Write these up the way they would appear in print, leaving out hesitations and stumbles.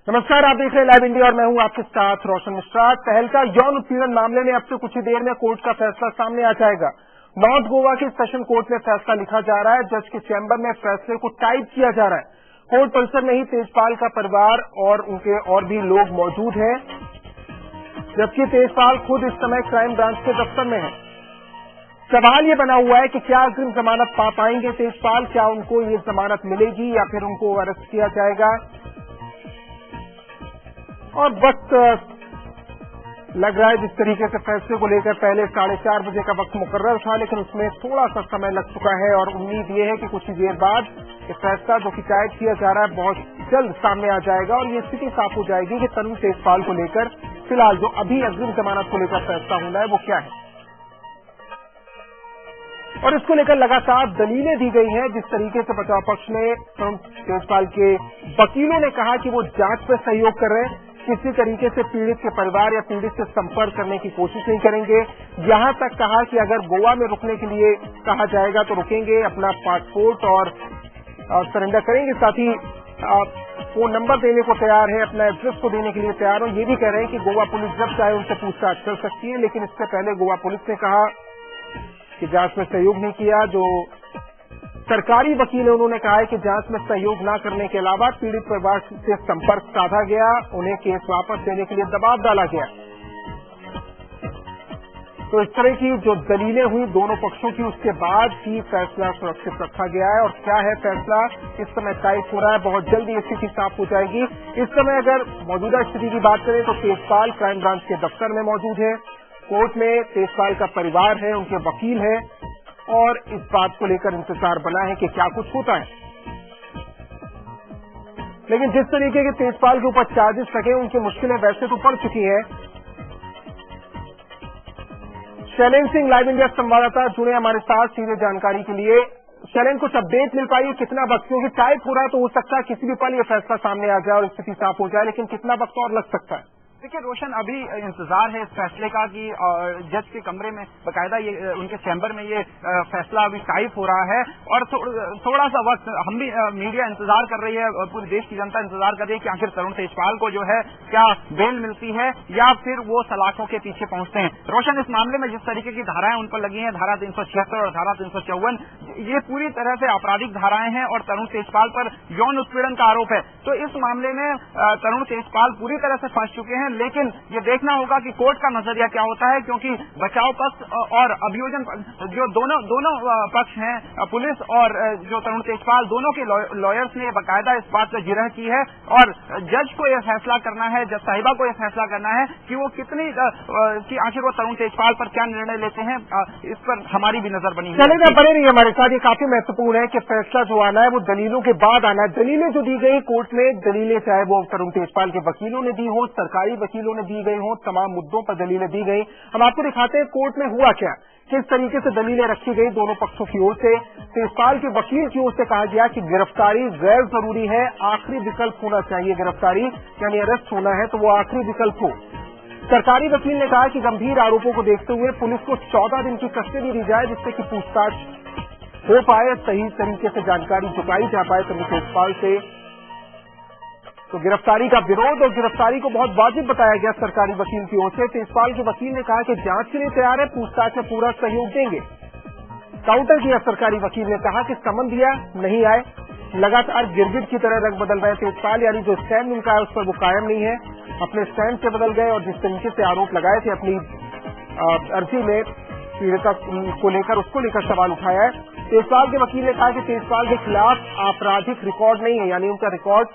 नमस्कार, आप देख रहे हैं लाइव इंडिया और मैं हूं आपके साथ रोशन मिश्रा। तहलका यौन उत्पीड़न मामले में अब से कुछ ही देर में कोर्ट का फैसला सामने आ जाएगा। नॉर्थ गोवा के सेशन कोर्ट में फैसला लिखा जा रहा है। जज के चैम्बर में फैसले को टाइप किया जा रहा है। कोर्ट परिसर में ही तेजपाल का परिवार और उनके और भी लोग मौजूद हैं, जबकि तेजपाल खुद इस समय क्राइम ब्रांच के दफ्तर में है। सवाल ये बना हुआ है कि क्या अग्रिम जमानत पा पाएंगे तेजपाल, क्या उनको ये जमानत मिलेगी या फिर उनको अरेस्ट किया जाएगा। और वक्त लग रहा है जिस तरीके से फैसले को लेकर पहले 4:30 बजे का वक्त मुकर्रर था, लेकिन उसमें थोड़ा सा समय लग चुका है और उम्मीद ये है कि कुछ ही देर बाद ये फैसला जो कि टाइप किया जा रहा है बहुत जल्द सामने आ जाएगा और ये स्थिति साफ हो जाएगी कि तरुण तेजपाल को लेकर फिलहाल जो अभी अग्रिम जमानत को लेकर फैसला होना है वो क्या है। और इसको लेकर लगातार दलीलें दी गई हैं। जिस तरीके से बचाव पक्ष ने तरुण तेजपाल के वकीलों ने कहा कि वो जांच में सहयोग कर रहे हैं, किसी तरीके से पीड़ित के परिवार या पीड़ित से संपर्क करने की कोशिश नहीं करेंगे। यहां तक कहा कि अगर गोवा में रुकने के लिए कहा जाएगा तो रुकेंगे, अपना पासपोर्ट और सरेंडर करेंगे, साथ ही फोन नंबर देने को तैयार है, अपना एड्रेस को देने के लिए तैयार हो। ये भी कह रहे हैं कि गोवा पुलिस जब चाहे उनसे पूछताछ कर सकती है, लेकिन इससे पहले गोवा पुलिस ने कहा कि जांच में सहयोग नहीं किया। जो सरकारी वकील है उन्होंने कहा है कि जांच में सहयोग न करने के अलावा पीड़ित परिवार से संपर्क साधा गया, उन्हें केस वापस देने के लिए दबाव डाला गया। तो इस तरह की जो दलीलें हुई दोनों पक्षों की, उसके बाद ही फैसला सुरक्षित रखा गया है। और क्या है फैसला, इस समय टाइप हो रहा है, बहुत जल्द ये स्थिति साफ हो जाएगी। इस समय अगर मौजूदा स्थिति की बात करें तो तेजपाल क्राइम ब्रांच के दफ्तर में मौजूद है। कोर्ट में तेजपाल का परिवार है, उनके वकील है और इस बात को लेकर इंतजार बना है कि क्या कुछ होता है। लेकिन जिस तरीके के तेजपाल के ऊपर चार्जेस लगे, उनकी मुश्किलें वैसे तो बढ़ चुकी हैं। शैलेंद्र सिंह लाइव इंडिया संवाददाता जुड़े हमारे साथ सीधे जानकारी के लिए। शैलेंद्र, कुछ अपडेट मिल पाई, कितना वक्त, क्योंकि टाइप हो रहा है तो हो सकता है किसी भी पल ये फैसला सामने आ जाए और स्थिति साफ हो जाए, लेकिन कितना वक्त और लग सकता है? देखिए रोशन, अभी इंतजार है इस फैसले का कि जज के कमरे में बकायदा ये उनके चैम्बर में ये फैसला अभी टाइप हो रहा है और थोड़ा सा वक्त हम भी मीडिया इंतजार कर रही है, पूरे देश की जनता इंतजार कर रही है कि आखिर तरुण तेजपाल को जो है क्या बेल मिलती है या फिर वो सलाखों के पीछे पहुंचते हैं। रोशन, इस मामले में जिस तरीके की धाराएं उन पर लगी हैं, धारा 376 और धारा 354, ये पूरी तरह से आपराधिक धाराएं हैं और तरुण तेजपाल पर यौन उत्पीड़न का आरोप है। तो इस मामले में तरुण तेजपाल पूरी तरह से फंस चुके हैं, लेकिन ये देखना होगा कि कोर्ट का नजरिया क्या होता है, क्योंकि बचाव पक्ष और अभियोजन जो दोनों पक्ष हैं, पुलिस और जो तरुण तेजपाल, दोनों के लॉयर्स ने बाकायदा इस बात पर जिरह की है और जज को यह फैसला करना है, जज साहिबा को यह फैसला करना है कि वो कितनी कि आखिर वो तरुण तेजपाल पर क्या निर्णय लेते हैं। इस पर हमारी भी नजर बनी है। चलेगा, बने रही हमारे साथ। ये काफी महत्वपूर्ण है कि फैसला जो आना है वो दलीलों के बाद आना है। दलीलें जो दी गई कोर्ट में, दलीलें चाहे वो तरुण तेजपाल के वकीलों ने दी हो, सरकारी वकीलों ने दी गई हो, तमाम मुद्दों पर दलीलें दी गई। हम आपको दिखाते हैं कोर्ट में हुआ क्या, किस तरीके से दलीलें रखी गई दोनों पक्षों की ओर से। तेजपाल के वकील की ओर से कहा गया कि गिरफ्तारी गैर जरूरी है, आखिरी विकल्प होना चाहिए। गिरफ्तारी यानी अरेस्ट होना है तो वो आखिरी विकल्प हो। सरकारी वकील ने कहा कि गंभीर आरोपों को देखते हुए पुलिस को 14 दिन की कस्टडी दी जाए, जिससे कि पूछताछ हो पाए, सही तरीके से जानकारी जुटाई जा पाए तरुण तेजपाल से। तो गिरफ्तारी का विरोध और गिरफ्तारी को बहुत वाजिब बताया गया सरकारी वकील की ओर से। तेजपाल के वकील ने कहा कि जांच के लिए तैयार है, पूछताछ में पूरा सहयोग देंगे। काउंटर किया सरकारी वकील ने, कहा कि समन दिया, नहीं आए। लगातार गिरगिट की तरह रंग बदल रहे तेजपाल, यानी जो स्टैंड उनका है उस पर वो कायम नहीं है, अपने स्टैंड से बदल गए और जिस तरीके से आरोप लगाए थे अपनी अर्जी में पीड़िता को लेकर, उसको लेकर सवाल उठाया है। तेजपाल के वकील ने कहा कि तेजपाल के खिलाफ आपराधिक रिकॉर्ड नहीं है, यानी उनका रिकॉर्ड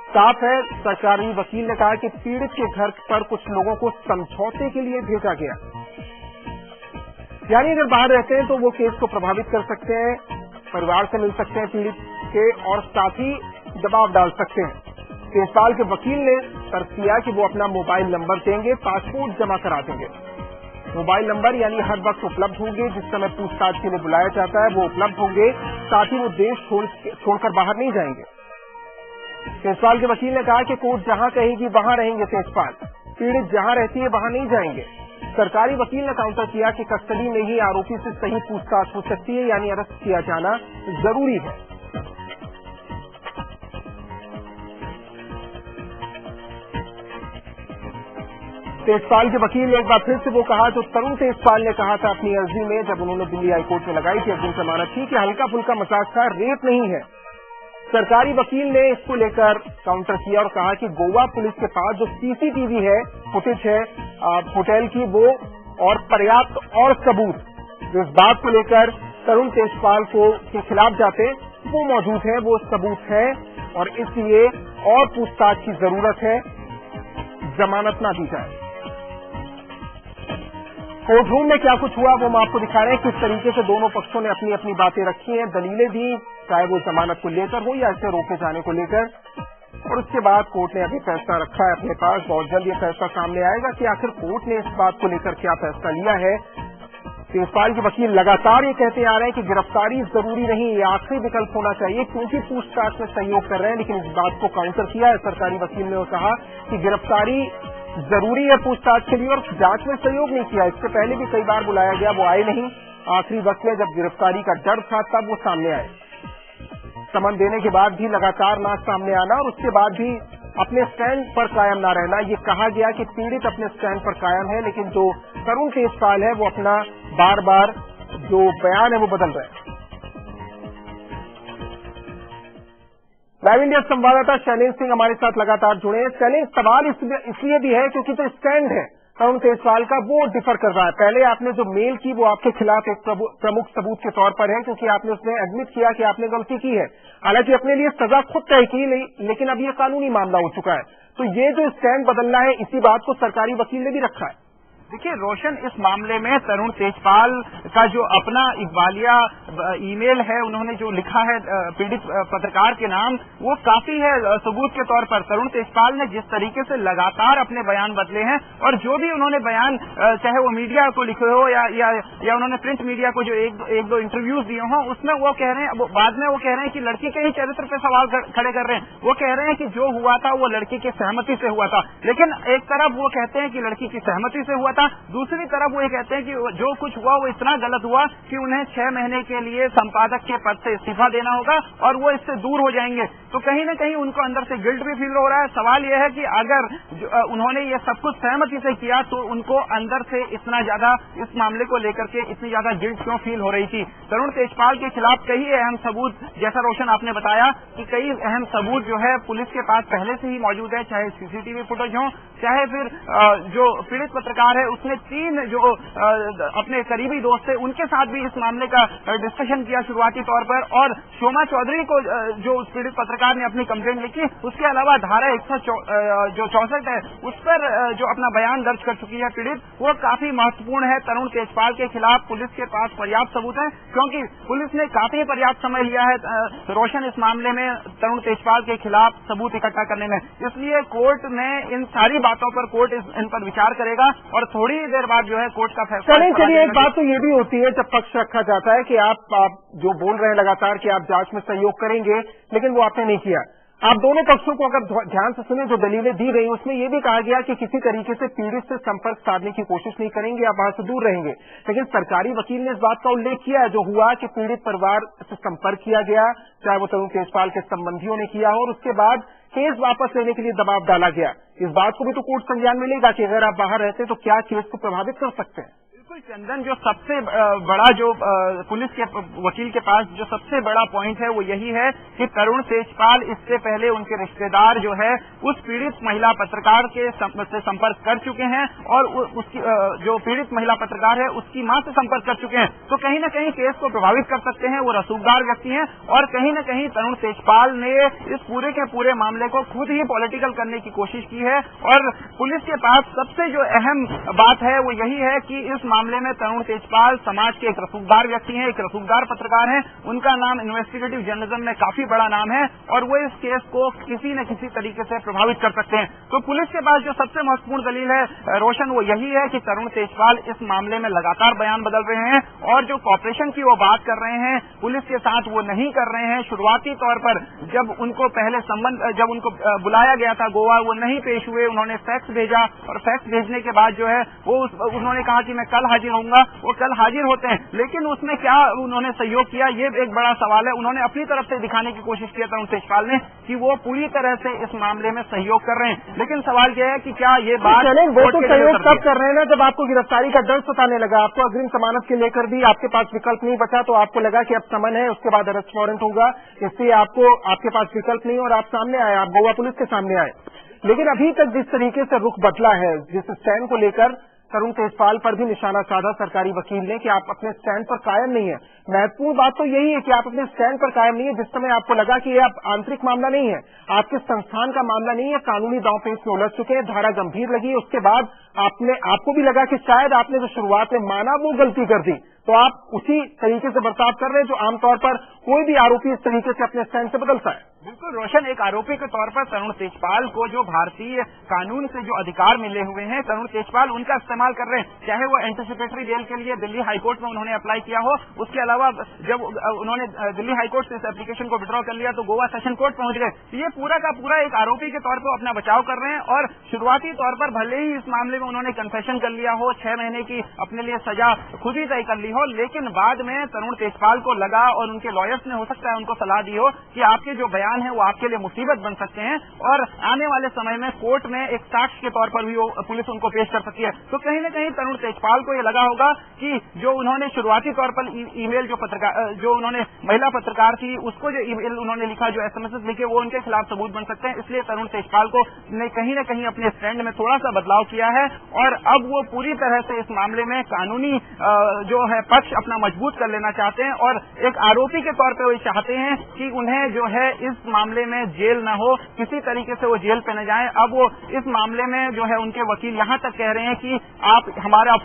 साफ है। सरकारी वकील ने कहा कि पीड़ित के घर पर कुछ लोगों को समझौते के लिए भेजा गया, यानी अगर बाहर रहते हैं तो वो केस को प्रभावित कर सकते हैं, परिवार से मिल सकते हैं पीड़ित के और साथ ही दबाव डाल सकते हैं। तेजपाल के वकील ने तर्क किया कि वो अपना मोबाइल नंबर देंगे, पासपोर्ट जमा करा देंगे। मोबाइल नंबर यानी हर वक्त उपलब्ध होंगे, जिस समय पूछताछ के लिए बुलाया जाता है वो उपलब्ध होंगे, साथ ही वो देश छोड़कर बाहर नहीं जाएंगे। तेजपाल के वकील ने कहा कि कोर्ट जहां कहेगी वहां रहेंगे तेजपाल, पीड़ित जहां रहती है वहां नहीं जाएंगे। सरकारी वकील ने काउंटर किया कि कस्टडी में ही आरोपी से सही पूछताछ हो सकती है, यानी अरेस्ट किया जाना जरूरी है। तेजपाल के वकील ने एक बार फिर से वो कहा जो तरुण तेजपाल ने कहा था अपनी अर्जी में जब उन्होंने दिल्ली हाईकोर्ट में लगाई थी अग्रिम जमानत की कि हल्का फुल्का मजाक था, रेप नहीं है। सरकारी वकील ने इसको लेकर काउंटर किया और कहा कि गोवा पुलिस के पास जो सीसीटीवी है फुटेज है होटल की वो और पर्याप्त और सबूत जो इस बात को लेकर तरुण तेजपाल के खिलाफ जाते वो मौजूद है, वो सबूत है और इसलिए और पूछताछ की जरूरत है, जमानत ना दी जाए। कोर्ट रूम में क्या कुछ हुआ वो हम आपको दिखा रहे हैं, किस तरीके से दोनों पक्षों ने अपनी अपनी बातें रखी हैं, दलीलें दी, चाहे वो जमानत को लेकर हो या इसे रोके जाने को लेकर। और उसके बाद कोर्ट ने अभी फैसला रखा है अपने पास, बहुत जल्द ये फैसला सामने आएगा कि आखिर कोर्ट ने इस बात को लेकर क्या फैसला लिया है। तेजपाल के वकील लगातार ये कहते आ रहे हैं कि गिरफ्तारी जरूरी नहीं, ये आखिरी विकल्प होना चाहिए क्योंकि पूछताछ में सहयोग कर रहे हैं, लेकिन इस बात को काउंटर किया है सरकारी वकील ने और कहा कि गिरफ्तारी जरूरी है पूछताछ के लिए और जांच में सहयोग नहीं किया। इससे पहले भी कई बार बुलाया गया, वो आए नहीं, आखिरी वक्त में जब गिरफ्तारी का डर था तब वो सामने आए। समन देने के बाद भी लगातार ना सामने आना और उसके बाद भी अपने स्टैंड पर कायम ना रहना। ये कहा गया कि पीड़ित अपने स्टैंड पर कायम है, लेकिन जो तरुण तेजपाल है वो अपना बार बार जो बयान है वो बदल रहे हैं। लाइव इंडिया संवाददाता शैलेंद्र सिंह हमारे साथ लगातार जुड़े हैं। शैलेंद्र, सवाल इसलिए भी है क्योंकि जो स्टैंड है तरुण तेजपाल का वो डिफर कर रहा है। पहले आपने जो मेल की वो आपके खिलाफ एक प्रमुख सबूत के तौर पर है क्योंकि आपने उसमें एडमिट किया कि आपने गलती की है, हालांकि अपने लिए सजा खुद तय की, लेकिन अब ये कानूनी मामला हो चुका है। तो ये जो स्टैंड बदलना है इसी बात को सरकारी वकील ने भी रखा है। देखिए रोशन, इस मामले में तरुण तेजपाल का जो अपना इकबालिया ईमेल है उन्होंने जो लिखा है पीड़ित पत्रकार के नाम, वो काफी है सबूत के तौर पर। तरुण तेजपाल ने जिस तरीके से लगातार अपने बयान बदले हैं और जो भी उन्होंने बयान चाहे वो मीडिया को लिखे हो या उन्होंने प्रिंट मीडिया को जो एक दो इंटरव्यूज दिए हों, उसमें वो कह रहे हैं, बाद में वो कह रहे हैं कि लड़की के ही चरित्र पे सवाल खड़े कर रहे हैं। वो कह रहे हैं कि जो हुआ था वो लड़की की सहमति से हुआ था, लेकिन एक तरफ वो कहते हैं कि लड़की की सहमति से हुआ था, दूसरी तरफ वो ये कहते हैं कि जो कुछ हुआ वो इतना गलत हुआ कि उन्हें 6 महीने के लिए संपादक के पद से इस्तीफा देना होगा और वो इससे दूर हो जाएंगे। तो कहीं न कहीं उनको अंदर से गिल्ट भी फील हो रहा है। सवाल ये है कि अगर उन्होंने ये सब कुछ सहमति से किया तो उनको अंदर से इतना ज्यादा इस मामले को लेकर के इतनी ज्यादा गिल्ट क्यों फील हो रही थी। तरुण तेजपाल के खिलाफ कई अहम सबूत, जैसा रोशन आपने बताया कि कई अहम सबूत जो है पुलिस के पास पहले से ही मौजूद है, चाहे सीसीटीवी फुटेज हो, चाहे फिर जो पीड़ित पत्रकार है उसने 3 जो अपने करीबी दोस्त थे उनके साथ भी इस मामले का डिस्कशन किया शुरुआती तौर पर, और शोमा चौधरी को जो उस पीड़ित पत्रकार ने अपनी कंप्लेंट लिखी, उसके अलावा धारा 164 है उस पर जो अपना बयान दर्ज कर चुकी है पीड़ित, वो काफी महत्वपूर्ण है। तरुण तेजपाल के खिलाफ पुलिस के पास पर्याप्त सबूत है क्योंकि पुलिस ने काफी पर्याप्त समय लिया है रोशन इस मामले में तरुण तेजपाल के खिलाफ सबूत इकट्ठा करने में। इसलिए कोर्ट ने इन सारी बातों पर कोर्ट इन पर विचार करेगा और थोड़ी देर बाद जो है कोर्ट का फैसला। चलिए, एक बात तो ये भी होती है जब पक्ष रखा जाता है कि आप जो बोल रहे हैं लगातार कि आप जांच में सहयोग करेंगे, लेकिन वो आपने नहीं किया। आप दोनों पक्षों को अगर ध्यान से सुने, जो दलीलें दी गई उसमें यह भी कहा गया कि किसी तरीके से पीड़ित से संपर्क साधने की कोशिश नहीं करेंगे, आप वहां से दूर रहेंगे। लेकिन सरकारी वकील ने इस बात का उल्लेख किया है जो हुआ कि पीड़ित परिवार से संपर्क किया गया, चाहे वो तरुण तेजपाल के संबंधियों ने किया हो, और उसके बाद केस वापस लेने के लिए दबाव डाला गया। इस बात को भी तो कोर्ट संज्ञान में लेगा कि अगर आप बाहर रहते तो क्या केस को प्रभावित कर सकते हैं। चंदन, जो सबसे बड़ा जो पुलिस के वकील के पास जो सबसे बड़ा पॉइंट है वो यही है कि तरुण तेजपाल इससे पहले उनके रिश्तेदार जो है उस पीड़ित महिला पत्रकार के से संपर्क कर चुके हैं और उसकी जो पीड़ित महिला पत्रकार है उसकी मां से संपर्क कर चुके हैं। तो कहीं न कहीं केस को प्रभावित कर सकते हैं, वो रसूखदार व्यक्ति हैं और कहीं न कहीं तरुण तेजपाल ने इस पूरे के पूरे मामले को खुद ही पॉलिटिकल करने की कोशिश की है। और पुलिस के पास सबसे जो अहम बात है वो यही है कि इस मामले में तरुण तेजपाल समाज के एक रसूखदार व्यक्ति हैं, एक रसूखदार पत्रकार हैं, उनका नाम इन्वेस्टिगेटिव जर्नलिज्म में काफी बड़ा नाम है और वो इस केस को किसी न किसी तरीके से प्रभावित कर सकते हैं। तो पुलिस के पास जो सबसे महत्वपूर्ण दलील है रोशन, वो यही है कि तरुण तेजपाल इस मामले में लगातार बयान बदल रहे हैं और जो कॉपरेशन की वो बात कर रहे हैं पुलिस के साथ वो नहीं कर रहे हैं। शुरुआती तौर पर जब उनको जब उनको बुलाया गया था गोवा, वो नहीं पेश हुए, उन्होंने फैक्स भेजा और फैक्स भेजने के बाद जो है वो उन्होंने कहा कि मैं कल हाजिर होऊंगा, वो कल हाजिर होते हैं, लेकिन उसमें क्या उन्होंने सहयोग किया, ये एक बड़ा सवाल है। उन्होंने अपनी तरफ से दिखाने की कोशिश किया तरुण तेजपाल ने कि वो पूरी तरह से इस मामले में सहयोग कर रहे हैं, लेकिन सवाल यह है कि क्या ये बात वो तो सहयोग तब कर रहे हैं ना जब आपको गिरफ्तारी का डर सताने लगा, आपको अग्रिम जमानत के लेकर भी आपके पास विकल्प नहीं बचा, तो आपको लगा कि अब समन है, उसके बाद अरेस्ट वारंट होगा, इसलिए आपको आपके पास विकल्प नहीं और आप सामने आए, आप गोवा पुलिस के सामने आए। लेकिन अभी तक जिस तरीके से रुख बदला है, जिस स्टैंड को लेकर तरुण तेजपाल पर भी निशाना साधा सरकारी वकील ने कि आप अपने स्टैंड पर कायम नहीं है। महत्वपूर्ण बात तो यही है कि आप अपने स्टैंड पर कायम नहीं है। जिस समय आपको लगा कि यह आंतरिक मामला नहीं है, आपके संस्थान का मामला नहीं है, कानूनी दांवपेच में उलझ चुके हैं, धारा गंभीर लगी, उसके बाद आपको भी लगा कि शायद आपने जो शुरुआत में माना वो गलती कर दी, तो आप उसी तरीके से बर्ताव कर रहे हैं जो आमतौर पर कोई भी आरोपी इस तरीके से अपने स्टैंड से बदलता है। बिल्कुल रोशन, एक आरोपी के तौर पर तरुण तेजपाल को जो भारतीय कानून से जो अधिकार मिले हुए हैं, तरुण तेजपाल उनका इस्तेमाल कर रहे हैं, चाहे वो एंटिसिपेटरी बेल के लिए दिल्ली हाईकोर्ट में उन्होंने अप्लाई किया हो, उसके अलावा जब उन्होंने दिल्ली हाईकोर्ट से इस एप्लीकेशन को विड्रॉ कर लिया तो गोवा सेशन कोर्ट पहुंच गए। ये पूरा का पूरा एक आरोपी के तौर पर अपना बचाव कर रहे हैं और शुरुआती तौर पर भले ही इस मामले में उन्होंने कन्फेशन कर लिया हो, 6 महीने की अपने लिए सजा खुद ही तय कर ली हो, लेकिन बाद में तरुण तेजपाल को लगा और उनके लॉयर्स ने हो सकता है उनको सलाह दी हो कि आपके जो बयान है वो आपके लिए मुसीबत बन सकते हैं और आने वाले समय में कोर्ट में एक साक्ष्य के तौर पर भी पुलिस उनको पेश कर सकती है। तो कहीं न कहीं तरुण तेजपाल को ये लगा होगा कि जो उन्होंने शुरुआती तौर पर ईमेल जो उन्होंने महिला पत्रकार थी उसको जो ईमेल उन्होंने लिखा, जो एसएमएस लिखे, वो उनके खिलाफ सबूत बन सकते हैं। इसलिए तरुण तेजपाल को ने कहीं न कहीं अपने स्टैंड में थोड़ा सा बदलाव किया है और अब वो पूरी तरह से इस मामले में कानूनी जो है पक्ष अपना मजबूत कर लेना चाहते हैं और एक आरोपी के तौर पर वो चाहते हैं कि उन्हें जो है इस मामले में जेल न हो, किसी तरीके से वो जेल पे न जाएं। अब वो इस मामले में जो है उनके वकील यहां तक कह रहे हैं कि आप हमारा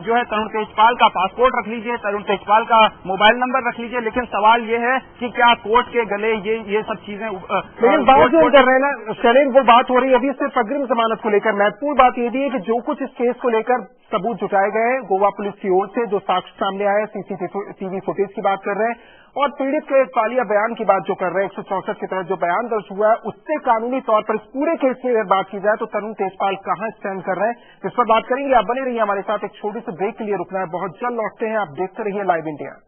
जो है तरुण तेजपाल का पासपोर्ट रख लीजिए, तरुण तेजपाल का मोबाइल नंबर रख लीजिए, लेकिन सवाल ये है कि क्या कोर्ट के गले ये सब चीजें लेकिन बात जो कर रहे हैं ना शरीर, वो बात हो रही है अभी सिर्फ अग्रिम जमानत को लेकर। महत्वपूर्ण बात ये भी है कि जो कुछ इस केस को लेकर सबूत जुटाए गए हैं गोवा पुलिस की ओर से, जो साक्ष्य सामने आए, सीसीटीवी फुटेज की बात कर रहे हैं और पीड़ित के कालिया बयान की बात जो कर रहे हैं, 164 के तहत जो बयान दर्ज हुआ है, उससे कानूनी तौर पर इस पूरे केस की अगर बात की जाए तो तरुण तेजपाल कहां स्टैंड कर रहे हैं, इस पर बात करेंगे। आप बने रहिए हमारे साथ, एक छोटे से ब्रेक के लिए रुकना है, बहुत जल्द लौटते हैं। आप देखते रहिए लाइव इंडिया।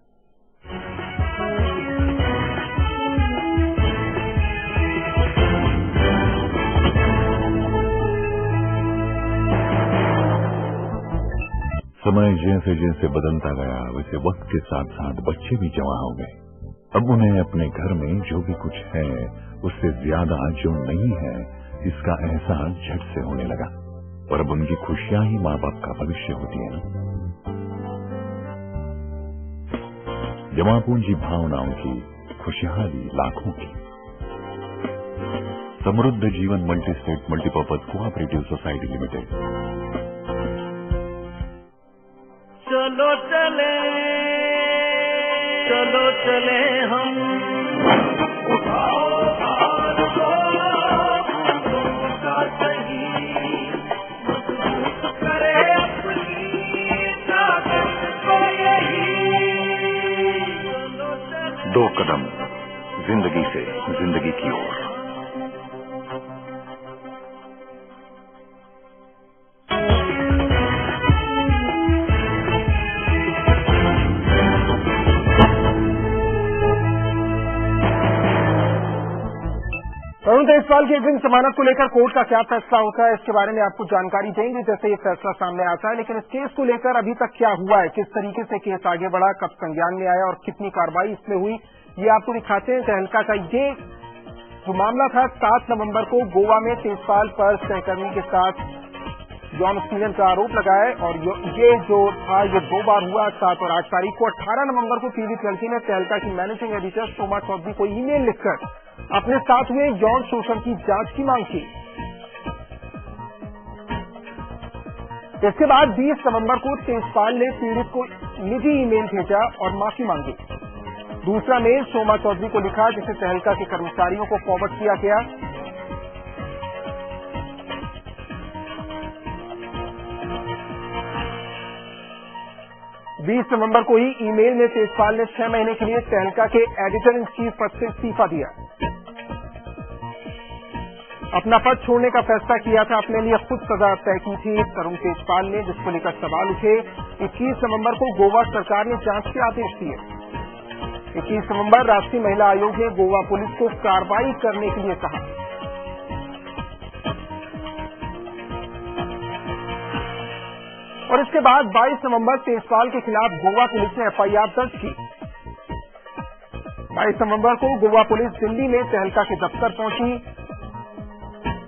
समय जैसे जैसे बदलता गया वैसे वक्त के साथ साथ बच्चे भी जवां हो गए। अब उन्हें अपने घर में जो भी कुछ है उससे ज्यादा जो नहीं है इसका एहसास झट से होने लगा और अब उनकी खुशियां ही माँ बाप का भविष्य होती है। जमा पूंजी भावनाओं की खुशहाली लाखों की। समृद्ध जीवन multi state multipurpose cooperative society limited. चलो चले हम उठाओ हाथ को का सही मजबूत करे अपनी ताकत को यही। 2 कदम जिंदगी से जिंदगी की ओर। तरुण तेजपाल की अग्रिम जमानत को लेकर कोर्ट का क्या फैसला होता है, इसके बारे में आपको जानकारी देंगे जैसे ये फैसला सामने आता है। लेकिन इस केस को लेकर अभी तक क्या हुआ है, किस तरीके से केस आगे बढ़ा, कब संज्ञान में आया और कितनी कार्रवाई इसमें हुई, ये आपको दिखाते हैं। तहलका का ये जो मामला था 7 नवंबर को गोवा में तेजपाल पर सहकर्मी के साथ यौन उत्पीड़न का आरोप लगाया और ये जो था ये 2 बार हुआ, 7 और 8 तारीख को। 18 नवंबर को पीड़ित लड़की ने तहलका की मैनेजिंग एडिटर सोमा चौधरी को ईमेल लिखकर अपने साथ हुए यौन शोषण की जांच की मांग की। इसके बाद 20 नवंबर को तेजपाल ने पीड़ित को निजी ईमेल भेजा और माफी मांगी। दूसरा मेल सोमा चौधरी को लिखा जिसे तहलका के कर्मचारियों को फॉरवर्ड किया गया। बीस नवंबर को ही ईमेल में तेजपाल ने 6 महीने के लिए तहलका के एडिटर इन चीफ पद से इस्तीफा दिया। अपना पद छोड़ने का फैसला किया था, अपने लिए खुद सजा तय की थी तरुण तेजपाल ने, जिसको लेकर सवाल उठे 21 नवंबर को गोवा सरकार ने जांच के आदेश दिए। 21 नवंबर राष्ट्रीय महिला आयोग ने गोवा पुलिस को कार्रवाई करने के लिए कहा। और इसके बाद 22 नवंबर तेजपाल के खिलाफ गोवा पुलिस ने एफआईआर दर्ज की। 22 नवंबर को गोवा पुलिस दिल्ली में तहलका के दफ्तर पहुंची।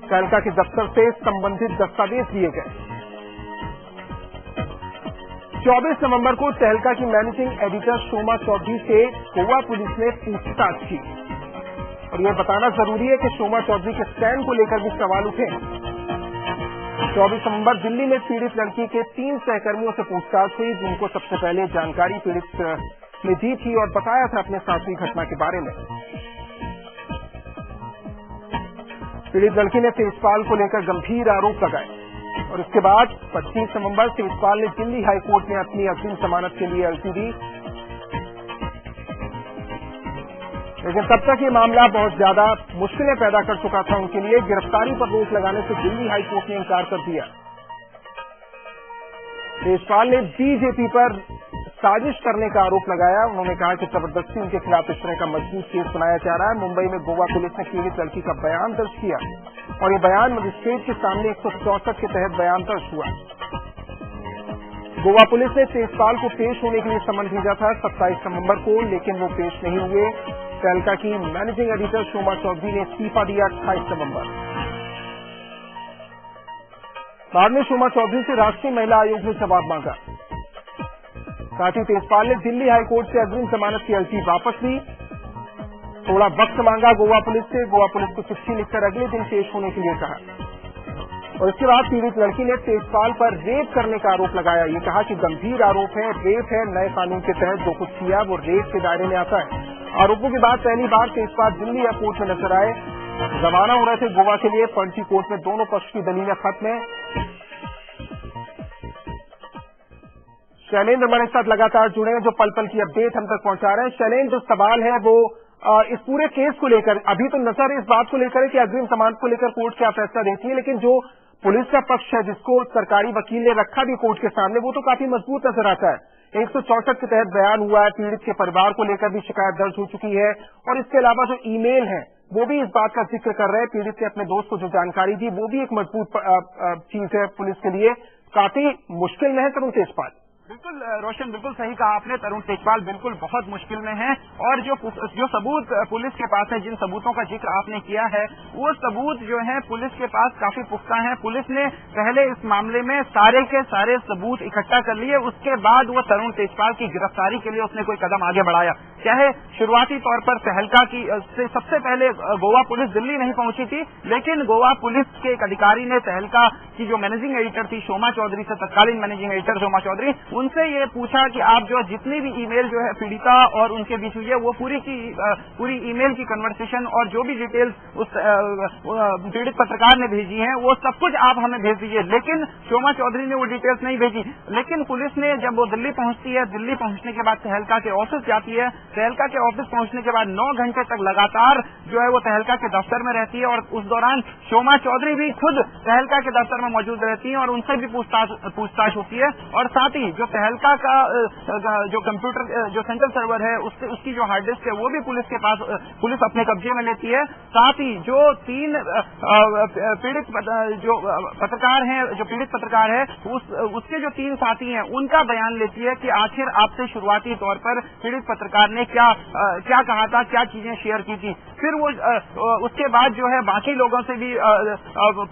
तहलका के दफ्तर से संबंधित दस्तावेज दिए गए। 24 नवंबर को तहलका की मैनेजिंग एडिटर शोमा चौधरी से गोवा पुलिस ने पूछताछ की। और यह बताना जरूरी है कि शोमा चौधरी के स्टैंड को लेकर भी सवाल उठे। 24 नवंबर दिल्ली में पीड़ित लड़की के 3 सहकर्मियों से पूछताछ हुई, जिनको सबसे पहले जानकारी पीड़ित ने दी थी और बताया था अपने साथ हुई घटना के बारे में। पीड़ित लड़की ने तेजपाल को लेकर गंभीर आरोप लगाए। और इसके बाद 25 नवंबर तेजपाल ने दिल्ली हाईकोर्ट में अपनी अग्रिम जमानत के लिए अर्जी दी। लेकिन तब तक ये मामला बहुत ज्यादा मुश्किलें पैदा कर चुका था उनके लिए। गिरफ्तारी पर रोक लगाने से दिल्ली हाईकोर्ट ने इंकार कर दिया। तेजपाल ने बीजेपी पर साजिश करने का आरोप लगाया। उन्होंने कहा कि जबरदस्ती उनके खिलाफ इस तरह का मजबूत केस बनाया जा रहा है। मुंबई में गोवा पुलिस ने पीड़ित लड़की का बयान दर्ज किया और ये बयान मजिस्ट्रेट के सामने 164 के तहत बयान दर्ज हुआ। गोवा पुलिस ने तेजपाल को पेश होने के लिए समन भेजा था 27 नवंबर को, लेकिन वो पेश नहीं हुए। तहलका की मैनेजिंग एडिटर शोमा चौधरी ने इस्तीफा दिया 28 नवंबर। बाद में शोमा चौधरी से राष्ट्रीय महिला आयोग ने जवाब मांगा। साथ ही तेजपाल ने दिल्ली हाईकोर्ट से अग्रिम जमानत की अर्जी वापस ली। थोड़ा वक्त मांगा गोवा पुलिस से। गोवा पुलिस को चिट्ठी लिखकर अगले दिन पेश होने के लिए कहा। और इसके बाद पीड़ित लड़की ने तेजपाल पर रेप करने का आरोप लगाया। ये कहा कि गंभीर आरोप है, रेप है, नए कानून के तहत जो कुछ किया वो रेप के दायरे में आता है। आरोपों के बाद पहली बार तेजपाल दिल्ली एयरपोर्ट में नजर आए। रवाना हो रहे थे गोवा के लिए। पणजी कोर्ट में दोनों पक्ष की दलीलें खत्म है। शैलेंद्र हमारे साथ लगातार जुड़े हैं, जो पल पल की अपडेट हम तक पहुंचा रहे हैं। शैलेंद्र, जो सवाल है वो इस पूरे केस को लेकर अभी तो नजर इस बात को लेकर है कि अग्रिम जमानत को लेकर कोर्ट क्या फैसला देती है, लेकिन जो पुलिस का पक्ष है जिसको सरकारी वकील ने रखा भी कोर्ट के सामने, वो तो काफी मजबूत नजर आता है। 164 के तहत बयान हुआ है। पीड़ित के परिवार को लेकर भी शिकायत दर्ज हो चुकी है। और इसके अलावा जो ईमेल है वो भी इस बात का जिक्र कर रहे हैं। पीड़ित ने अपने दोस्त को जो जानकारी दी वो भी एक मजबूत चीज है पुलिस के लिए। काफी मुश्किल में है तरुण तेजपाल। बिल्कुल रोशन, बिल्कुल सही कहा आपने। तरुण तेजपाल बिल्कुल बहुत मुश्किल में है। और जो सबूत पुलिस के पास है, जिन सबूतों का जिक्र आपने किया है, वो सबूत जो है पुलिस के पास काफी पुख्ता है। पुलिस ने पहले इस मामले में सारे के सारे सबूत इकट्ठा कर लिए। उसके बाद वो तरुण तेजपाल की गिरफ्तारी के लिए उसने कोई कदम आगे बढ़ाया। चाहे शुरुआती तौर पर तहलका की से सबसे पहले गोवा पुलिस दिल्ली नहीं पहुंची थी, लेकिन गोवा पुलिस के एक अधिकारी ने तहलका की जो मैनेजिंग एडिटर थी शोमा चौधरी से, तत्कालीन मैनेजिंग एडिटर शोमा चौधरी, उनसे ये पूछा कि आप जो जितनी भी ईमेल जो है पीड़िता और उनके बीच हुई है वो पूरी की पूरी ईमेल की कन्वर्सेशन और जो भी डिटेल्स उस पीड़ित पत्रकार ने भेजी हैं वो सब कुछ आप हमें भेज दीजिए। लेकिन शोमा चौधरी ने वो डिटेल्स नहीं भेजी। लेकिन पुलिस ने जब वो दिल्ली पहुंचती है, दिल्ली पहुंचने के बाद तहलका के ऑफिस जाती है। तहलका के ऑफिस पहुंचने के बाद 9 घंटे तक लगातार जो है वो तहलका के दफ्तर में रहती है। और उस दौरान शोमा चौधरी भी खुद तहलका के दफ्तर में मौजूद रहती है और उनसे भी पूछताछ होती है। और साथ ही जो तहलका का जो कंप्यूटर जो सेंट्रल सर्वर है उसकी जो हार्ड डिस्क है वो भी पुलिस के पास, पुलिस अपने कब्जे में लेती है। साथ ही जो 3 पीड़ित जो पत्रकार हैं, जो पीड़ित पत्रकार है उसके जो 3 साथी हैं उनका बयान लेती है कि आखिर आपसे शुरुआती तौर पर पीड़ित पत्रकार ने क्या कहा था, क्या चीजें शेयर की थी। फिर वो उसके बाद जो है बाकी लोगों से भी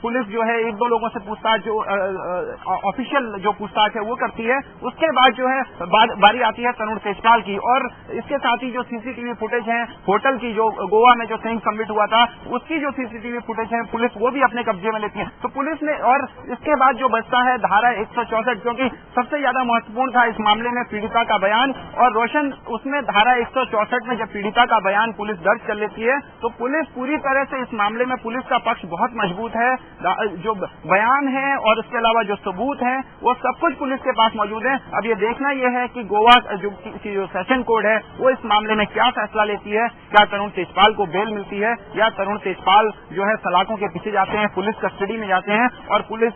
पुलिस जो है 1-2 लोगों से पूछताछ, जो ऑफिशियल जो पूछताछ है वो करती है। उसके बाद जो है बारी आती है तरुण तेजपाल की। और इसके साथ ही जो सीसीटीवी फुटेज है होटल की, जो गोवा में जो सिंह सबमिट हुआ था उसकी जो सीसीटीवी फुटेज है पुलिस वो भी अपने कब्जे में लेती है। तो पुलिस ने, और इसके बाद जो बचता है धारा 164, क्योंकि सबसे ज्यादा महत्वपूर्ण था इस मामले में पीड़िता का बयान। और रोशन, उसमें धारा 164 में जब पीड़िता का बयान पुलिस दर्ज कर लेती है है तो पुलिस पूरी तरह से इस मामले में पुलिस का पक्ष बहुत मजबूत है। जो बयान है और इसके अलावा जो सबूत हैं वो सब कुछ पुलिस के पास मौजूद है। अब ये देखना यह है कि गोवा जो सेशन कोर्ट है वो इस मामले में क्या फैसला लेती है। क्या तरुण तेजपाल को बेल मिलती है या तरुण तेजपाल जो है सलाखों के पीछे जाते हैं, पुलिस कस्टडी में जाते हैं और पुलिस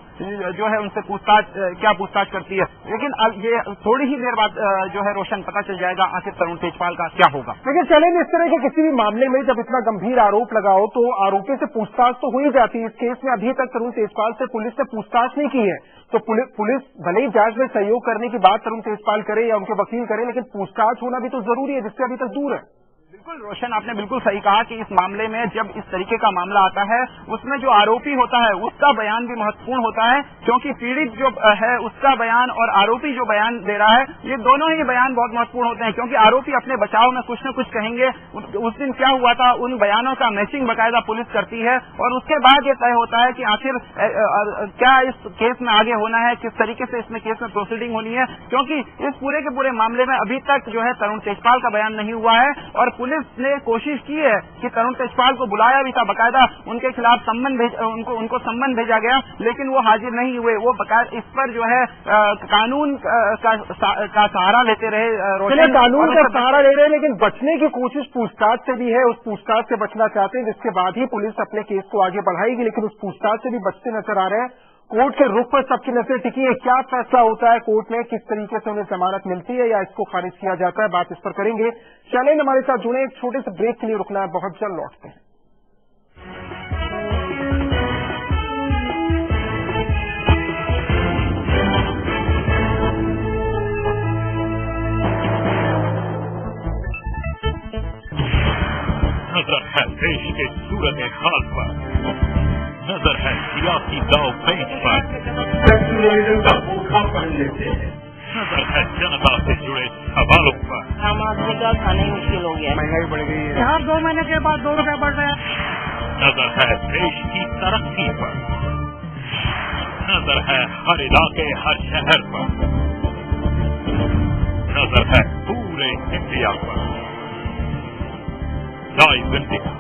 जो है उनसे पूछताछ करती है। लेकिन अब ये थोड़ी ही देर बाद जो है रोशन पता चल जाएगा आखिर तरुण तेजपाल का क्या होगा। लेकिन चलें, इस तरह के किसी भी मामले में जब इतना गंभीर आरोप लगाओ तो आरोपी से पूछताछ तो हो ही जाती है। इस केस में अभी तक तरुण तेजपाल से पुलिस ने पूछताछ नहीं की है, तो पुलिस भले ही जांच में सहयोग करने की बात तरुण तेजपाल करे या उनके वकील करे, लेकिन पूछताछ होना भी तो जरूरी है, जिससे अभी तक दूर है। बिल्कुल रोशन, आपने बिल्कुल सही कहा कि इस मामले में जब इस तरीके का मामला आता है उसमें जो आरोपी होता है उसका बयान भी महत्वपूर्ण होता है, क्योंकि पीड़ित जो है उसका बयान और आरोपी जो बयान दे रहा है ये दोनों ही बयान बहुत महत्वपूर्ण होते हैं। क्योंकि आरोपी अपने बचाव में कुछ न कुछ कहेंगे, उस दिन क्या हुआ था उन बयानों का मैचिंग बाकायदा पुलिस करती है और उसके बाद ये तय होता है कि आखिर क्या इस केस में आगे होना है, किस तरीके से इसमें केस में प्रोसीडिंग होनी है। क्योंकि इस पूरे के पूरे मामले में अभी तक जो है तरुण तेजपाल का बयान नहीं हुआ है और पुलिस ने कोशिश की है कि तरुण तेजपाल को बुलाया भी था, बकायदा उनके खिलाफ उनको सम्मन भेजा गया, लेकिन वो हाजिर नहीं हुए। वो बकायदा इस पर जो है कानून का सहारा लेते रहे। कानून का सहारा ले रहे हैं, लेकिन बचने की कोशिश पूछताछ से भी है। उस पूछताछ से बचना चाहते हैं, जिसके बाद ही पुलिस अपने केस को आगे बढ़ाएगी, लेकिन उस पूछताछ से भी बचते नजर आ रहे हैं। कोर्ट के रुख पर सबकी नजर टिकी है। क्या फैसला होता है कोर्ट में, किस तरीके से उन्हें जमानत मिलती है या इसको खारिज किया जाता है, बात इस पर करेंगे। चलें, हमारे साथ जुड़े, एक छोटे से ब्रेक के लिए रुकना है, बहुत जल्द लौटते हैं। नजर है देश के सूरत हाल पर, नजर है सियासी दाव पेच पर, नजर है जनता से जुड़े सवालों पर। आम आदमी का खाना ही मुश्किल हो गया, महंगाई बढ़ गई है, हर 2 महीने के बाद 2 रुपए बढ़ रहे हैं। नजर है देश की तरक्की पर, नजर है हर इलाके हर शहर पर, नजर है पूरे इंडिया पर। लाइव इंडिया,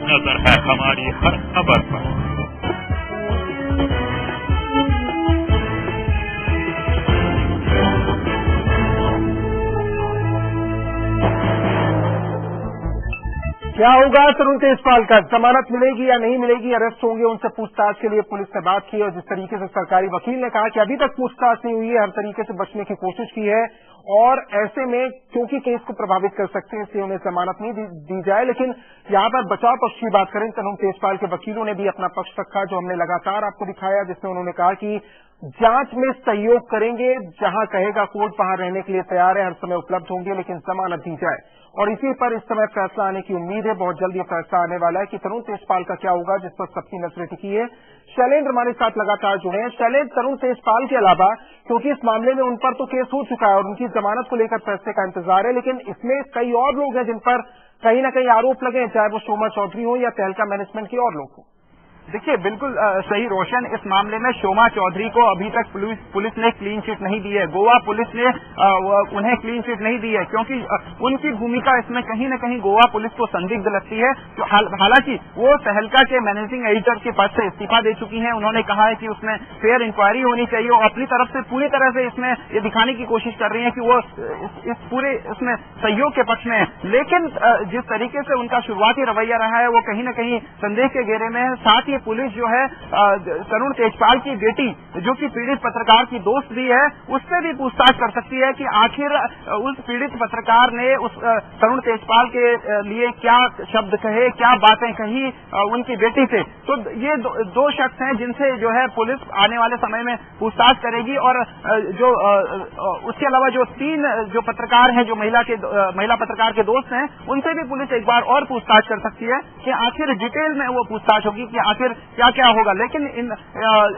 नजर है हमारी हर खबर पर। क्या होगा तरुण तेजपाल का, जमानत मिलेगी या नहीं मिलेगी, अरेस्ट होंगे, उनसे पूछताछ के लिए पुलिस ने बात की और जिस तरीके से सरकारी वकील ने कहा कि अभी तक पूछताछ नहीं हुई है, हर तरीके से बचने की कोशिश की है और ऐसे में क्योंकि केस को प्रभावित कर सकते हैं इसलिए उन्हें जमानत नहीं दी जाए। लेकिन यहां पर बचाव पक्ष की बात करें, तरुण तेजपाल के वकीलों ने भी अपना पक्ष रखा, जो हमने लगातार आपको दिखाया, जिसमें उन्होंने कहा कि जांच में सहयोग करेंगे, जहां कहेगा कोर्ट वहां रहने के लिए तैयार है, हर समय उपलब्ध होंगे, लेकिन जमानत दी जाए। और इसी पर इस समय फैसला आने की उम्मीद है, बहुत जल्द ये फैसला आने वाला है कि तरुण तेजपाल का क्या होगा, जिस पर सबकी नजरें टिकी है। शैलेंद्र हमारे साथ लगातार जुड़े हैं। शैलेंद्र, तरुण तेजपाल के अलावा, क्योंकि इस मामले में उन पर तो केस हो चुका है और उनकी जमानत को लेकर फैसले का इंतजार है, लेकिन इसमें कई और लोग हैं जिन पर कहीं न कहीं आरोप लगे हैं, चाहे वो शोमा चौधरी हो या तहलका मैनेजमेंट के और लोग हो। देखिए, बिल्कुल सही रोशन, इस मामले में शोमा चौधरी को अभी तक पुलिस ने क्लीन चिट नहीं दी है। गोवा पुलिस ने उन्हें क्लीन चिट नहीं दी है क्योंकि उनकी भूमिका इसमें कहीं न कहीं गोवा पुलिस को संदिग्ध लगती है। हालांकि वो तहलका के मैनेजिंग एडिटर के पद से इस्तीफा दे चुकी हैं। उन्होंने कहा है कि उसमें फेयर इंक्वायरी होनी चाहिए और अपनी तरफ से पूरी तरह से इसमें ये दिखाने की कोशिश कर रही है कि वो इस पूरे इसमें सहयोग के पक्ष में है। लेकिन जिस तरीके से उनका शुरुआती रवैया रहा है वो कहीं न कहीं संदेह के घेरे में है। साथ ही पुलिस जो है तरुण तेजपाल की बेटी, जो कि पीड़ित पत्रकार की दोस्त भी है, उससे भी पूछताछ कर सकती है कि आखिर उस पीड़ित पत्रकार ने उस तरुण तेजपाल के लिए क्या शब्द कहे, क्या बातें कही उनकी बेटी से। तो ये दो शख्स हैं जिनसे जो है पुलिस आने वाले समय में पूछताछ करेगी और जो उसके अलावा जो 3 जो पत्रकार हैं, जो महिला पत्रकार के दोस्त हैं, उनसे भी पुलिस एक बार और पूछताछ कर सकती है कि आखिर डिटेल में वो पूछताछ होगी कि आखिर फिर क्या क्या होगा। लेकिन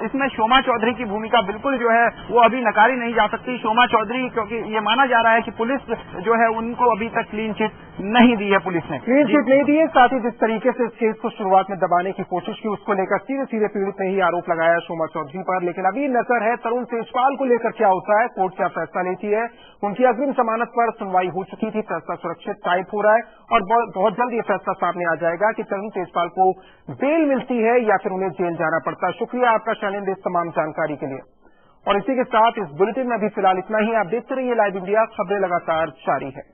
इसमें शोमा चौधरी की भूमिका बिल्कुल जो है वो अभी नकारी नहीं जा सकती। शोमा चौधरी, क्योंकि ये माना जा रहा है कि पुलिस जो है उनको अभी तक क्लीन चिट नहीं दी है, पुलिस ने क्लीन चिट नहीं दी है। साथ ही जिस तरीके से इस केस को शुरुआत में दबाने की कोशिश की, उसको लेकर सीधे सीधे पीड़ित ने ही आरोप लगाया शोमा चौधरी पर। लेकिन अभी नजर है तरुण तेजपाल को लेकर क्या होता है, कोर्ट क्या फैसला लेती है। उनकी अग्रिम जमानत पर सुनवाई हो चुकी थी, फैसला सुरक्षित टाइप हो रहा है और बहुत जल्द ये फैसला सामने आ जाएगा कि तरुण तेजपाल को बेल मिलती है या फिर उन्हें जेल जाना पड़ता है। शुक्रिया आपका शैलेंद्र इस तमाम जानकारी के लिए। और इसी के साथ इस बुलेटिन में अभी फिलहाल इतना ही। आप देखते रहिए लाइव इंडिया, खबरें लगातार जारी है।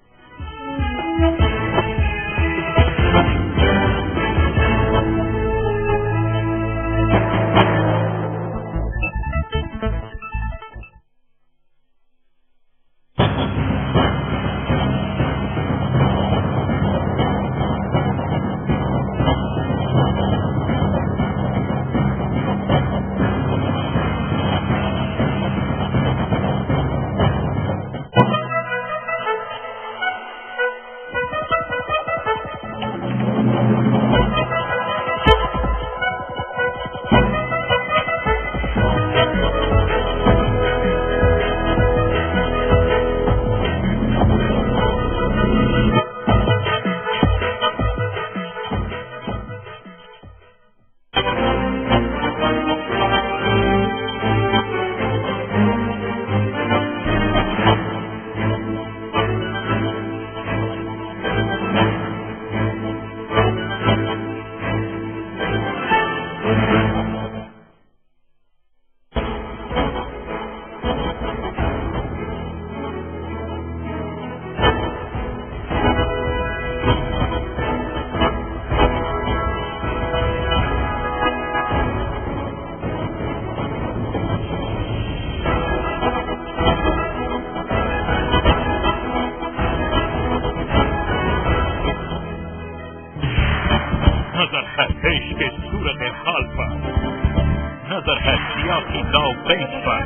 नजर है देश के सूरत हाल पर, नजर है सियासी दाव पेच पर,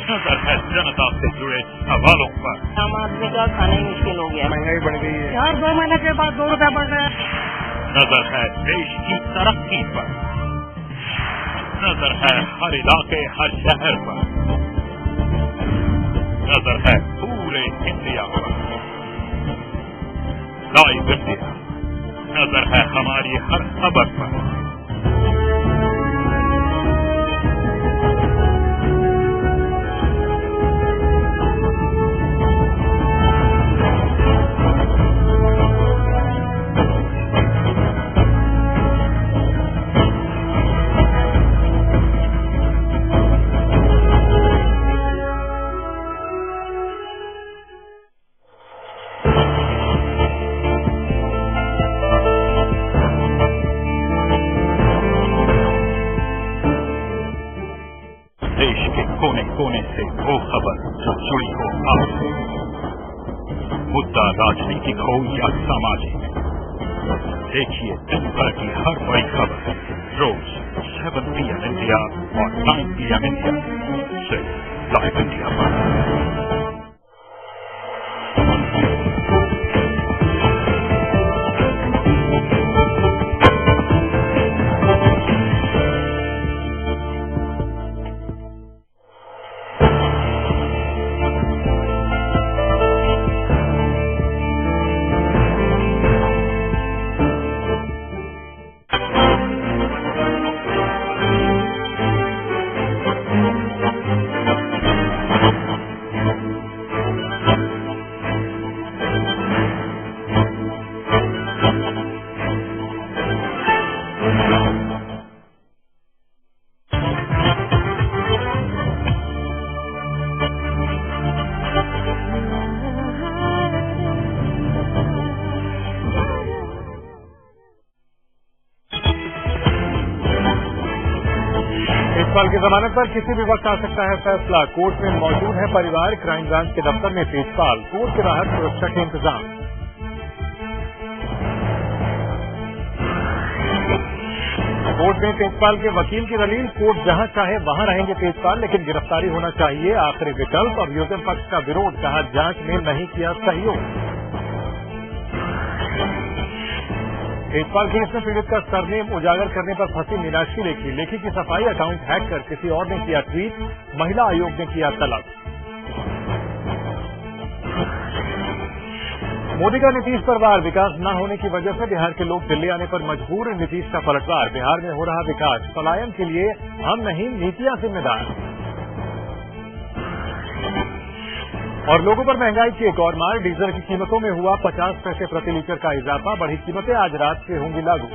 नजर है जनता से जुड़े सवालों पर। आम आदमी का खाना ही मुश्किल हो गया, महंगाई बढ़ गई है, हर 2 महीने के बाद 2 रुपए बढ़ रहे हैं। नजर है देश की तरक्की पर, नजर है हर इलाके हर शहर पर, नजर है पूरे इंडिया पर। लाइव इंडिया, नजर है हमारी हर खबर पर। देश के कोने कोने से वो खबर जो जुड़ी हो आपसे, मुद्दा राजनीतिक हो या सामाजिक, देखिए दिन भर की हर बड़ी खबर रोज 7 PM इंडिया और 9 PM इंडिया सिर्फ लाइव इंडिया पर। तेजपाल की जमानत पर किसी भी वक्त आ सकता है फैसला। कोर्ट में मौजूद है परिवार, क्राइम ब्रांच के दफ्तर में तेजपाल, कोर्ट के बाहर सुरक्षा के इंतजाम। कोर्ट में तेजपाल के वकील की दलील, कोर्ट जहां चाहे वहां रहेंगे तेजपाल, लेकिन गिरफ्तारी होना चाहिए आखिरी विकल्प। अभियोजन पक्ष का विरोध, कहा जांच में नहीं किया सहयोग। तेजपाल केस में पीड़ित का सरनेम उजागर करने पर फंसी मीनाक्षी लेखी की सफाई, अकाउंट हैक कर किसी और ने किया ट्वीट, महिला आयोग ने किया तलब। मोदी का नीतीश पर वार, विकास न होने की वजह से बिहार के लोग दिल्ली आने पर मजबूर, नीतीश का पलटवार, बिहार में हो रहा विकास, पलायन के लिए हम नहीं नीतियां जिम्मेदार। और लोगों पर महंगाई की एक और मार, डीजल की कीमतों में हुआ 50 पैसे प्रति लीटर का इजाफा, बढ़ी कीमतें आज रात से होंगी लागू।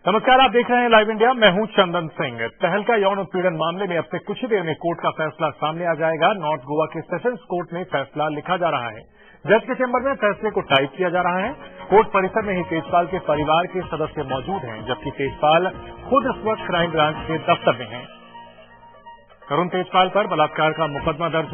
नमस्कार, आप देख रहे हैं लाइव इंडिया। मैं हूं चंदन सिंह। तहलका यौन उत्पीड़न मामले में अब से कुछ ही देर में कोर्ट का फैसला सामने आ जाएगा। नॉर्थ गोवा के सेशंस कोर्ट में फैसला लिखा जा रहा है। जज के चैम्बर में फैसले को टाइप किया जा रहा है। कोर्ट परिसर में ही तेजपाल के परिवार के सदस्य मौजूद हैं, जबकि तेजपाल खुद इस वक्त क्राइम ब्रांच के दफ्तर में हैं। करुण तेजपाल पर बलात्कार का मुकदमा दर्ज